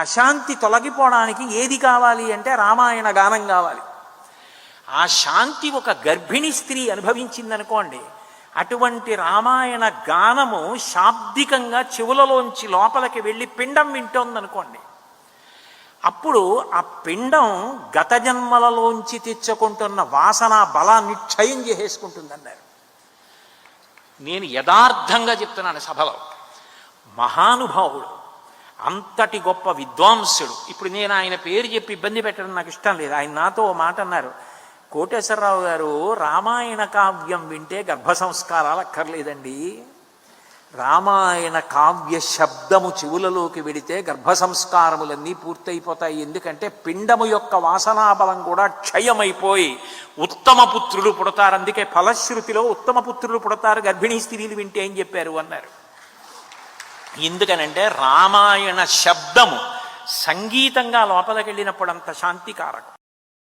అశాంతి తొలగిపోవడానికి ఏది కావాలి అంటే రామాయణ గానం కావాలి. ఆ శాంతి ఒక గర్భిణీ స్త్రీ అనుభవించిందనుకోండి, అటువంటి రామాయణ గానము శాబ్దికంగా చెవులలోంచి లోపలికి వెళ్ళి పిండం వింటోందనుకోండి, అప్పుడు ఆ పిండం గత జన్మలలోంచి తెచ్చుకుంటున్న వాసన బలాన్ని క్షయం చేసేసుకుంటుందన్నారు. నేను యథార్థంగా చెప్తున్నాను సభలో. మహానుభావుడు, అంతటి గొప్ప విద్వాంసుడు. ఇప్పుడు నేను ఆయన పేరు చెప్పి ఇబ్బంది పెట్టడం నాకు ఇష్టం లేదు. ఆయన నాతో ఓ మాట అన్నారు, కోటేశ్వరరావు గారు, రామాయణ కావ్యం వింటే గర్భ సంస్కారాలు అక్కర్లేదండి, రామాయణ కావ్య శబ్దము చెవులలోకి వెడితే గర్భ సంస్కారములన్నీ పూర్తయిపోతాయి. ఎందుకంటే పిండము యొక్క వాసనాబలం కూడా క్షయమైపోయి ఉత్తమ పుత్రులు పుడతారు. అందుకే ఫలశ్రుతిలో ఉత్తమ పుత్రులు పుడతారు గర్భిణీ స్త్రీలు వింటే అని చెప్పారు అన్నారు. ఎందుకనంటే రామాయణ శబ్దము సంగీతంగా లోపలికి వెళ్ళినప్పుడు అంత శాంతికారకం.